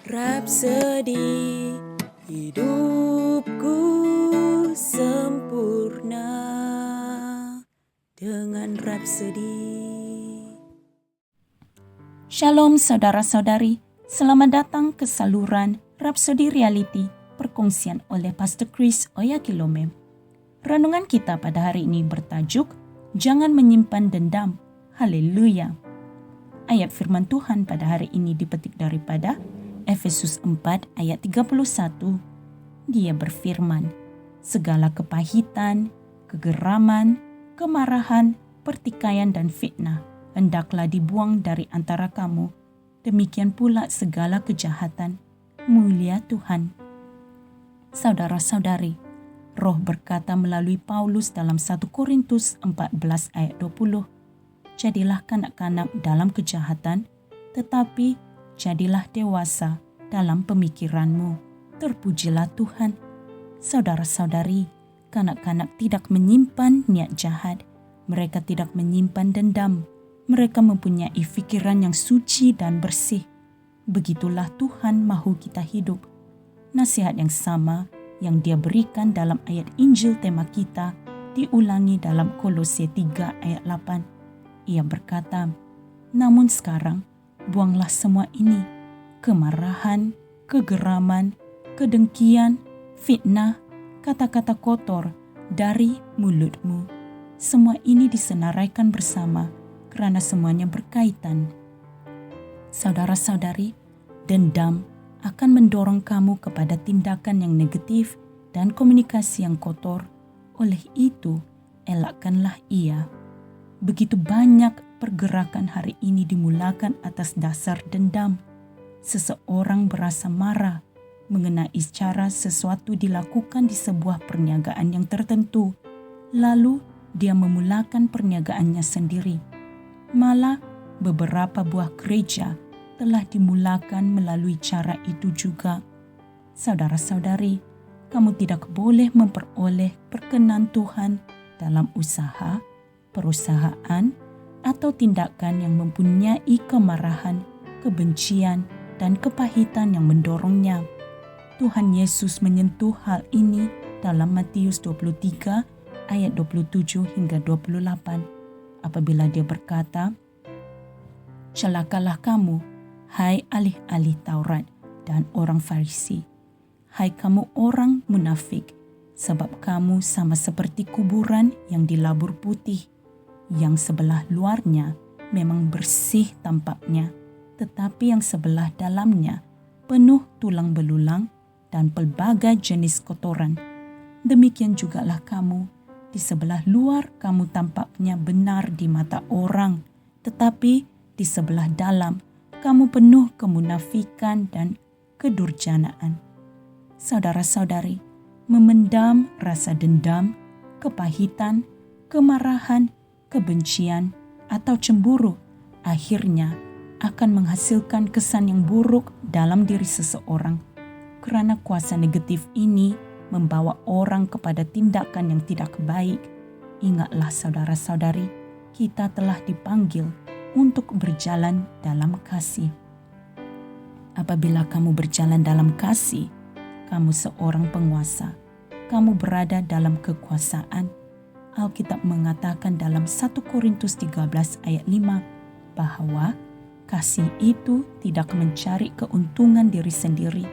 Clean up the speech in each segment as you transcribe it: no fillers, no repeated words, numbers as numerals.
Rapsodi hidupku sempurna dengan Rapsodi. Shalom saudara-saudari, selamat datang ke saluran Rapsodi Reality perkongsian oleh Pastor Chris Oyakilome. Renungan kita pada hari ini bertajuk Jangan Menyimpan Dendam. Haleluya. Ayat firman Tuhan pada hari ini dipetik daripada Efesus 4 ayat 31. Dia berfirman, segala kepahitan, kegeraman, kemarahan, pertikaian dan fitnah hendaklah dibuang dari antara kamu. Demikian pula segala kejahatan. Mulia Tuhan. Saudara-saudari, Roh berkata melalui Paulus dalam 1 Korintus 14 ayat 20, jadilah kanak-kanak dalam kejahatan, tetapi jadilah dewasa dalam pemikiranmu. Terpujilah Tuhan. Saudara-saudari, kanak-kanak tidak menyimpan niat jahat. Mereka tidak menyimpan dendam. Mereka mempunyai fikiran yang suci dan bersih. Begitulah Tuhan mahu kita hidup. Nasihat yang sama yang Dia berikan dalam ayat Injil tema kita diulangi dalam Kolose 3 ayat 8. Ia berkata, namun sekarang buanglah semua ini, kemarahan, kegeraman, kedengkian, fitnah, kata-kata kotor dari mulutmu. Semua ini disenaraikan bersama karena semuanya berkaitan. Saudara-saudari, dendam akan mendorong kamu kepada tindakan yang negatif dan komunikasi yang kotor. Oleh itu, elakkanlah ia. Begitu banyak pergerakan hari ini dimulakan atas dasar dendam. Seseorang berasa marah mengenai cara sesuatu dilakukan di sebuah perniagaan yang tertentu. Lalu dia memulakan perniagaannya sendiri. Malah beberapa buah gereja telah dimulakan melalui cara itu juga. Saudara-saudari, kamu tidak boleh memperoleh perkenan Tuhan dalam usaha, perusahaan, atau tindakan yang mempunyai kemarahan, kebencian, dan kepahitan yang mendorongnya. Tuhan Yesus menyentuh hal ini dalam Matius 23 ayat 27 hingga 28 apabila Dia berkata, celakalah kamu, hai ahli-ahli Taurat dan orang Farisi, hai kamu orang munafik, sebab kamu sama seperti kuburan yang dilabur putih, yang sebelah luarnya memang bersih tampaknya, tetapi yang sebelah dalamnya penuh tulang belulang dan pelbagai jenis kotoran. Demikian jugalah kamu, di sebelah luar kamu tampaknya benar di mata orang, tetapi di sebelah dalam kamu penuh kemunafikan dan kedurjanaan. Saudara-saudari, memendam rasa dendam, kepahitan, kemarahan, kebencian, atau cemburu akhirnya akan menghasilkan kesan yang buruk dalam diri seseorang. Karena kuasa negatif ini membawa orang kepada tindakan yang tidak baik. Ingatlah saudara-saudari, kita telah dipanggil untuk berjalan dalam kasih. Apabila kamu berjalan dalam kasih, kamu seorang penguasa. Kamu berada dalam kekuasaan. Alkitab mengatakan dalam 1 Korintus 13 ayat 5 bahwa kasih itu tidak mencari keuntungan diri sendiri,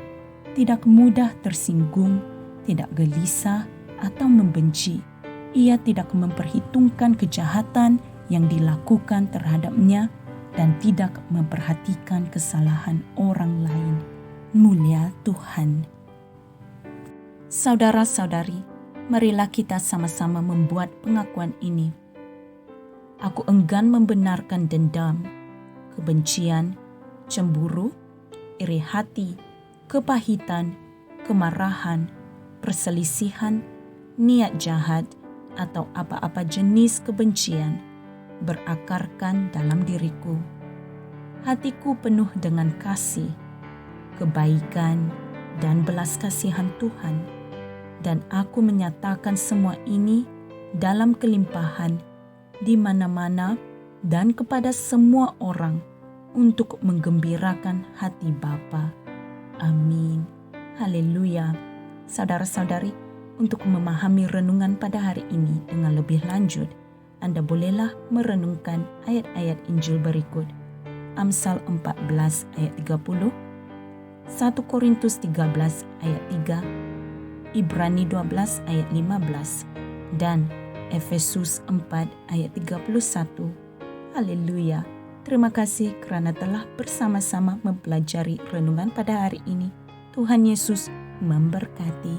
tidak mudah tersinggung, tidak gelisah atau membenci. Ia tidak memperhitungkan kejahatan yang dilakukan terhadapnya dan tidak memperhatikan kesalahan orang lain. Mulia Tuhan. Saudara-saudari, marilah kita sama-sama membuat pengakuan ini. Aku enggan membenarkan dendam, kebencian, cemburu, iri hati, kepahitan, kemarahan, perselisihan, niat jahat, atau apa-apa jenis kebencian berakarkan dalam diriku. Hatiku penuh dengan kasih, kebaikan, dan belas kasihan Tuhan, dan aku menyatakan semua ini dalam kelimpahan di mana-mana dan kepada semua orang untuk menggembirakan hati Bapa. Amin. Haleluya. Saudara-saudari, untuk memahami renungan pada hari ini dengan lebih lanjut, Anda bolehlah merenungkan ayat-ayat Injil berikut. Amsal 14 ayat 30, 1 Korintus 13 ayat 3, Ibrani 12 ayat 15, dan Efesus 4 ayat 31. Haleluya. Terima kasih kerana telah bersama-sama mempelajari renungan pada hari ini. Tuhan Yesus memberkati.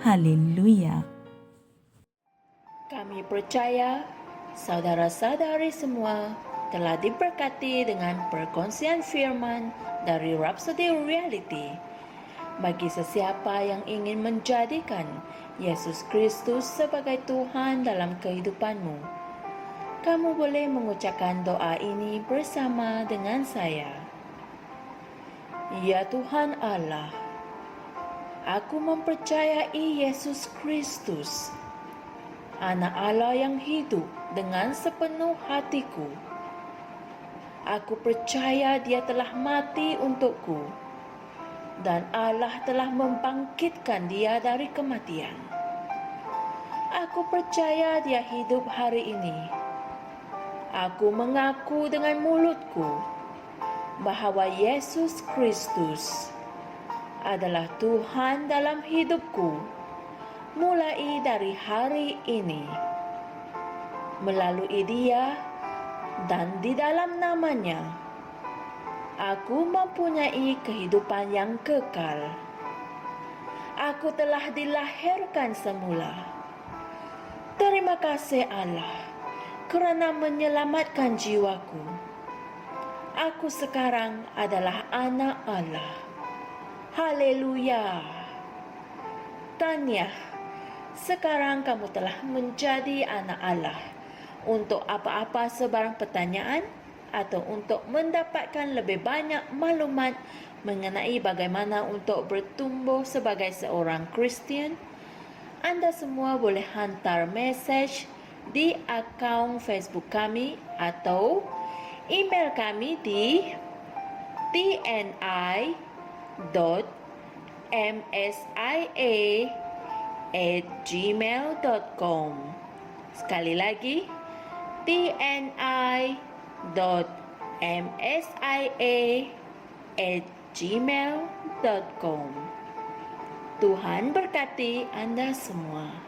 Haleluya. Kami percaya saudara-saudari semua telah diberkati dengan perkongsian firman dari Rhapsody Reality. Bagi sesiapa yang ingin menjadikan Yesus Kristus sebagai Tuhan dalam kehidupanmu, kamu boleh mengucapkan doa ini bersama dengan saya. Ya Tuhan Allah, aku mempercayai Yesus Kristus, Anak Allah yang hidup dengan sepenuh hatiku. Aku percaya Dia telah mati untukku, dan Allah telah membangkitkan Dia dari kematian. Aku percaya Dia hidup hari ini. Aku mengaku dengan mulutku bahawa Yesus Kristus adalah Tuhan dalam hidupku mulai dari hari ini. Melalui Dia dan di dalam nama-Nya, aku mempunyai kehidupan yang kekal. Aku telah dilahirkan semula. Terima kasih Allah kerana menyelamatkan jiwaku. Aku sekarang adalah anak Allah. Haleluya. Tahniah, sekarang kamu telah menjadi anak Allah. Untuk apa-apa sebarang pertanyaan atau untuk mendapatkan lebih banyak maklumat mengenai bagaimana untuk bertumbuh sebagai seorang Kristian, Anda semua boleh hantar mesej di akaun Facebook kami atau email kami di tni.msia@gmail.com. Sekali lagi, tni.msia@gmail.com. Tuhan berkati Anda semua.